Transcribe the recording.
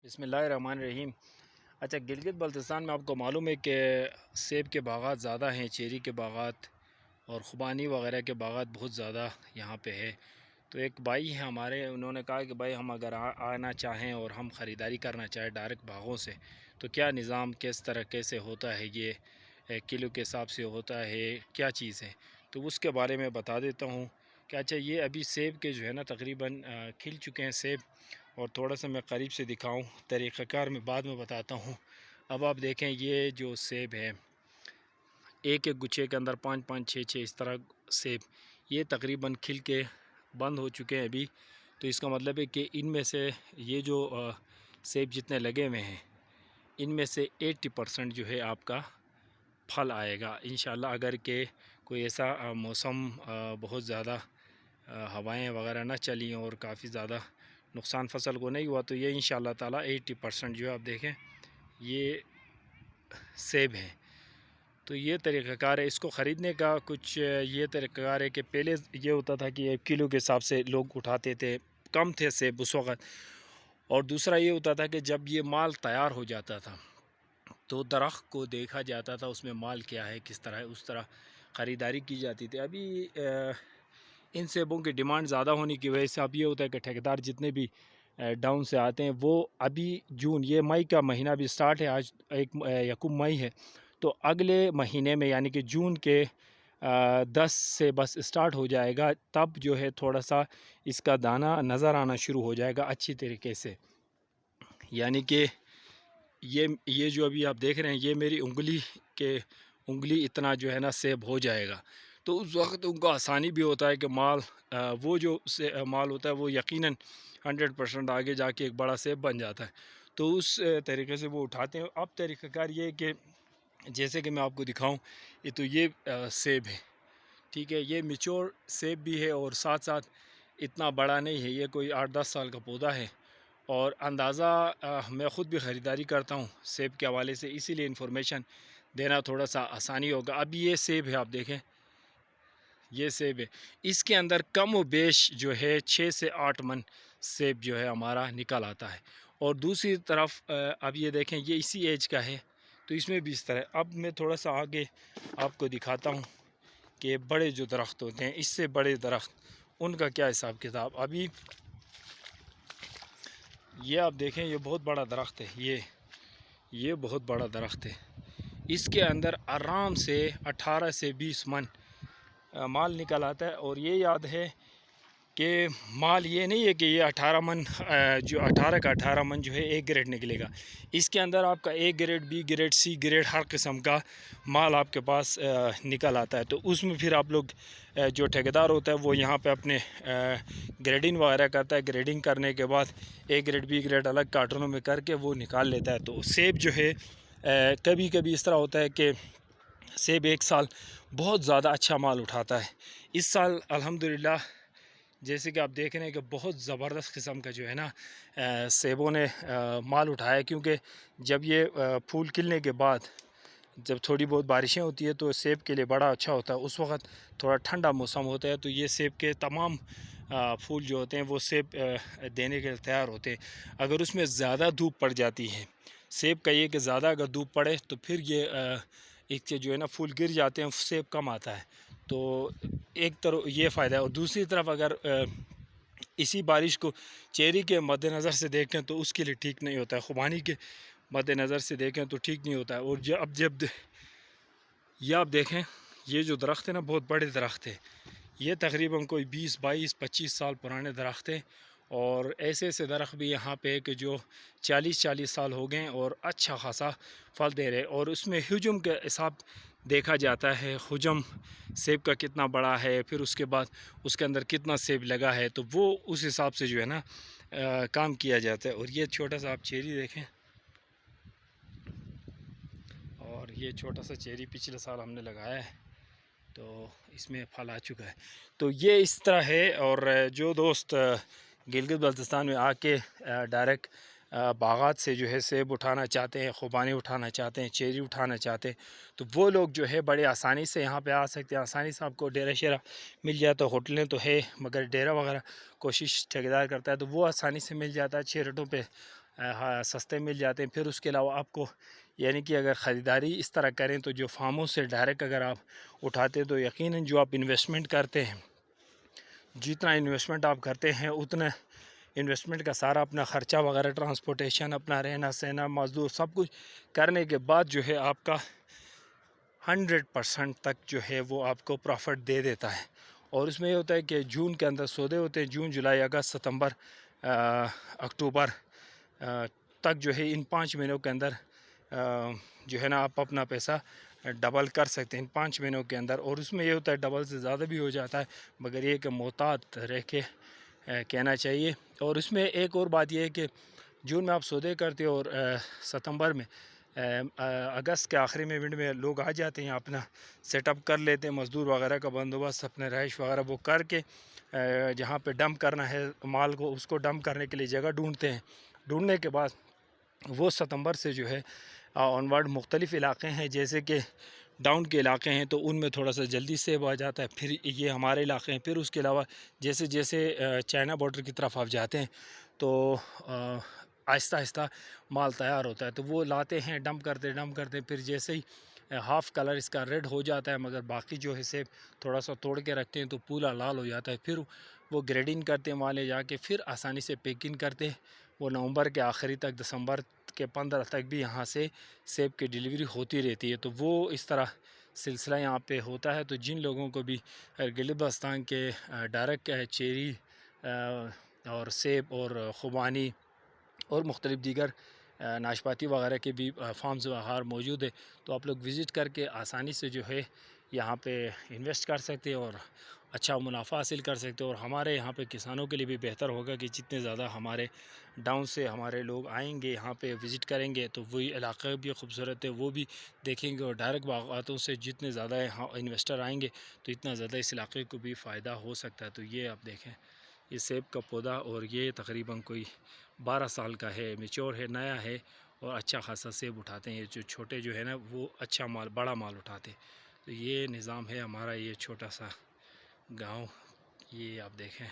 بسم اللہ الرحمن الرحیم۔ اچھا، گلگت بلتستان میں آپ کو معلوم ہے کہ سیب کے باغات زیادہ ہیں، چیری کے باغات اور خوبانی وغیرہ کے باغات بہت زیادہ یہاں پہ ہے۔ تو ایک بھائی ہیں ہمارے، انہوں نے کہا کہ بھائی ہم اگر آنا چاہیں اور ہم خریداری کرنا چاہیں ڈائریکٹ باغوں سے تو کیا نظام کس طرح کیسے ہوتا ہے، یہ کلو کے حساب سے ہوتا ہے، کیا چیز ہے، تو اس کے بارے میں بتا دیتا ہوں کہ اچھا یہ ابھی سیب کے جو ہے نا تقریباً کھل چکے ہیں سیب، اور تھوڑا سا میں قریب سے دکھاؤں، طریقہ کار میں بعد میں بتاتا ہوں۔ اب آپ دیکھیں یہ جو سیب ہے، ایک ایک گچھے کے اندر 5 5 6 6 اس طرح سیب، یہ تقریباً کھل کے بند ہو چکے ہیں ابھی۔ تو اس کا مطلب ہے کہ ان میں سے یہ جو سیب جتنے لگے ہوئے ہیں ان میں سے 80% جو ہے آپ کا پھل آئے گا انشاءاللہ، اگر کہ کوئی ایسا موسم بہت زیادہ ہوائیں وغیرہ نہ چلیں اور کافی زیادہ نقصان فصل کو نہیں ہوا تو یہ انشاءاللہ تعالی 80% جو ہے آپ دیکھیں یہ سیب ہیں۔ تو یہ طریقہ کار ہے اس کو خریدنے کا، کچھ یہ طریقہ کار ہے کہ پہلے یہ ہوتا تھا کہ 1 کلو کے حساب سے لوگ اٹھاتے تھے، کم تھے سیب اس وقت، اور دوسرا یہ ہوتا تھا کہ جب یہ مال تیار ہو جاتا تھا تو درخت کو دیکھا جاتا تھا اس میں مال کیا ہے، کس طرح ہے، اس طرح خریداری کی جاتی تھی۔ ابھی ان سیبوں کی ڈیمانڈ زیادہ ہونے کی وجہ سے اب یہ ہوتا ہے کہ ٹھیکیدار جتنے بھی ڈاؤن سے آتے ہیں وہ ابھی جون، یہ مئی کا مہینہ بھی سٹارٹ ہے، آج 1 مئی ہے، تو اگلے مہینے میں یعنی کہ جون کے 10 سے بس سٹارٹ ہو جائے گا، تب جو ہے تھوڑا سا اس کا دانہ نظر آنا شروع ہو جائے گا اچھی طریقے سے، یعنی کہ یہ جو ابھی آپ دیکھ رہے ہیں یہ میری انگلی اتنا جو ہے نا سیب ہو جائے گا، تو اس وقت ان کو آسانی بھی ہوتا ہے کہ مال وہ جو مال ہوتا ہے وہ یقیناً 100% آگے جا کے ایک بڑا سیب بن جاتا ہے، تو اس طریقے سے وہ اٹھاتے ہیں۔ اب طریقہ کار یہ ہے کہ جیسے کہ میں آپ کو دکھاؤں، یہ سیب ہے، ٹھیک ہے، یہ میچور سیب بھی ہے اور ساتھ ساتھ اتنا بڑا نہیں ہے، یہ کوئی 8 10 سال کا پودا ہے، اور اندازہ میں خود بھی خریداری کرتا ہوں سیب کے حوالے سے، اسی لیے انفارمیشن دینا تھوڑا سا آسانی ہوگا۔ اب یہ سیب ہے، آپ دیکھیں یہ سیب ہے، اس کے اندر کم و بیش جو ہے 6 سے 8 من سیب جو ہے ہمارا نکل آتا ہے، اور دوسری طرف اب یہ دیکھیں یہ اسی ایج کا ہے تو اس میں بھی اس طرح۔ اب میں تھوڑا سا آگے آپ کو دکھاتا ہوں کہ بڑے جو درخت ہوتے ہیں، اس سے بڑے درخت، ان کا کیا حساب کتاب۔ ابھی یہ آپ دیکھیں یہ بہت بڑا درخت ہے، یہ بہت بڑا درخت ہے، اس کے اندر آرام سے 18 سے 20 من مال نکل آتا ہے، اور یہ یاد ہے کہ مال یہ نہیں ہے کہ یہ 18 من جو 18 کا 18 من جو ہے A گریڈ نکلے گا، اس کے اندر آپ کا A grade B grade C grade ہر قسم کا مال آپ کے پاس نکل آتا ہے، تو اس میں پھر آپ لوگ جو ٹھیکیدار ہوتا ہے وہ یہاں پہ اپنے گریڈنگ وغیرہ کرتا ہے، گریڈنگ کرنے کے بعد A گریڈ B گریڈ الگ کارٹونوں میں کر کے وہ نکال لیتا ہے۔ تو سیب جو ہے کبھی کبھی اس طرح ہوتا ہے کہ سیب ایک سال بہت زیادہ اچھا مال اٹھاتا ہے، اس سال الحمدللہ جیسے کہ آپ دیکھ رہے ہیں کہ بہت زبردست قسم کا جو ہے نا سیبوں نے مال اٹھایا، کیونکہ جب یہ پھول کھلنے کے بعد جب تھوڑی بہت بارشیں ہوتی ہے تو سیب کے لیے بڑا اچھا ہوتا ہے، اس وقت تھوڑا ٹھنڈا موسم ہوتا ہے تو یہ سیب کے تمام پھول جو ہوتے ہیں وہ سیب دینے کے لیے تیار ہوتے ہیں۔ اگر اس میں زیادہ دھوپ پڑ جاتی ہے، سیب کا یہ کہ زیادہ اگر دھوپ پڑے تو پھر یہ ایک جو ہے نا پھول گر جاتے ہیں، سیب کم آتا ہے، تو ایک طرف یہ فائدہ ہے، اور دوسری طرف اگر اسی بارش کو چیری کے مد نظر سے دیکھیں تو اس کے لیے ٹھیک نہیں ہوتا ہے، خوبانی کے مد نظر سے دیکھیں تو ٹھیک نہیں ہوتا ہے۔ اور جب یہ آپ دیکھیں یہ جو درخت ہے نا بہت بڑے درخت ہے، یہ تقریباً کوئی 20 22 25 سال پرانے درخت ہیں، اور ایسے ایسے درخت بھی یہاں پہ کہ جو 40 سال ہو گئے اور اچھا خاصا پھل دے رہے، اور اس میں حجم کا حساب دیکھا جاتا ہے، حجم سیب کا کتنا بڑا ہے، پھر اس کے بعد اس کے اندر کتنا سیب لگا ہے، تو وہ اس حساب سے جو ہے نا کام کیا جاتا ہے۔ اور یہ چھوٹا سا آپ چیری دیکھیں، اور یہ چھوٹا سا چیری پچھلے سال ہم نے لگایا ہے تو اس میں پھل آ چکا ہے، تو یہ اس طرح ہے۔ اور جو دوست گلگت بلتستان میں آ کے ڈائریکٹ باغات سے جو ہے سیب اٹھانا چاہتے ہیں، خوبانی اٹھانا چاہتے ہیں، چیری اٹھانا چاہتے ہیں، تو وہ لوگ جو ہے بڑے آسانی سے یہاں پہ آ سکتے ہیں، آسانی سے آپ کو ڈیرا شیرا مل جاتا ہے، ہوٹلیں تو ہے مگر ڈیرا وغیرہ کوشش ٹھیکیدار کرتا ہے تو وہ آسانی سے مل جاتا ہے، اچھے ریٹوں پہ سستے مل جاتے ہیں۔ پھر اس کے علاوہ آپ کو یعنی کہ اگر خریداری اس طرح کریں تو جو فارموں سے ڈائریکٹ اگر آپ اٹھاتے ہیں تو یقیناً جو آپ انویسٹمنٹ کرتے ہیں، جتنا انویسٹمنٹ آپ کرتے ہیں اتنا انویسٹمنٹ کا سارا اپنا خرچہ وغیرہ، ٹرانسپورٹیشن، اپنا رہنا سہنا، مزدور، سب کچھ کرنے کے بعد جو ہے آپ کا 100% تک جو ہے وہ آپ کو پروفٹ دے دیتا ہے۔ اور اس میں یہ ہوتا ہے کہ جون کے اندر سودے ہوتے ہیں، جون، جولائی، اگست، ستمبر، اکتوبر تک جو ہے ان 5 مہینوں کے اندر جو ہے نا آپ اپنا پیسہ ڈبل کر سکتے ہیں ان 5 مہینوں کے اندر۔ اور اس میں یہ ہوتا ہے ڈبل سے زیادہ بھی ہو جاتا ہے، مگر یہ کہ محتاط رہ کے کہنا چاہیے۔ اور اس میں ایک اور بات یہ ہے کہ جون میں آپ سودے کرتے اور ستمبر میں، اگست کے آخری میں ونڈ میں لوگ آ جاتے ہیں، اپنا سیٹ اپ کر لیتے ہیں، مزدور وغیرہ کا بندوبست، اپنے رہائش وغیرہ وہ کر کے جہاں پہ ڈمپ کرنا ہے مال کو، اس کو ڈمپ کرنے کے لیے جگہ ڈھونڈتے ہیں۔ ڈھونڈنے کے بعد وہ ستمبر سے جو ہے آنورڈ مختلف علاقے ہیں، جیسے کہ ڈاؤن کے علاقے ہیں تو ان میں تھوڑا سا جلدی سیب آ جاتا ہے، پھر یہ ہمارے علاقے ہیں۔ پھر اس کے علاوہ جیسے جیسے چائنا بارڈر کی طرف آپ جاتے ہیں تو آہستہ آہستہ مال تیار ہوتا ہے، تو وہ لاتے ہیں، ڈمپ کرتے پھر جیسے ہی ہاف کلر اس کا ریڈ ہو جاتا ہے، مگر باقی جو ہے سیب تھوڑا سا توڑ کے رکھتے ہیں تو پورا لال ہو جاتا ہے، پھر وہ گریڈنگ کرتے ہیں وہاں لے جا کے، پھر آسانی سے پیکنگ کرتے ہیں۔ وہ نومبر کے آخری تک، دسمبر کے 15 تک بھی یہاں سے سیب کی ڈیلیوری ہوتی رہتی ہے۔ تو وہ اس طرح سلسلہ یہاں پہ ہوتا ہے۔ تو جن لوگوں کو بھی گلگت بلتستان کے ڈائریکٹ چیری اور سیب اور خوبانی اور مختلف دیگر ناشپاتی وغیرہ کے بھی فارمز باہر موجود ہے، تو آپ لوگ وزٹ کر کے آسانی سے جو ہے یہاں پہ انویسٹ کر سکتے ہیں اور اچھا منافع حاصل کر سکتے ہیں۔ اور ہمارے یہاں پہ کسانوں کے لیے بھی بہتر ہوگا کہ جتنے زیادہ ہمارے ڈاؤن سے ہمارے لوگ آئیں گے، یہاں پہ وزٹ کریں گے، تو وہی علاقہ بھی خوبصورت ہے، وہ بھی دیکھیں گے، اور ڈائریکٹ باغاتوں سے جتنے زیادہ یہاں انویسٹر آئیں گے تو اتنا زیادہ اس علاقے کو بھی فائدہ ہو سکتا ہے۔ تو یہ آپ دیکھیں، یہ سیب کا پودا، اور یہ تقریباً کوئی 12 سال کا ہے، میچور ہے، نیا ہے، اور اچھا خاصا سیب اٹھاتے ہیں۔ جو چھوٹے جو ہے نا وہ اچھا مال، بڑا مال اٹھاتے ہیں۔ تو یہ نظام ہے ہمارا، یہ چھوٹا سا گاؤں، یہ آپ دیکھیں۔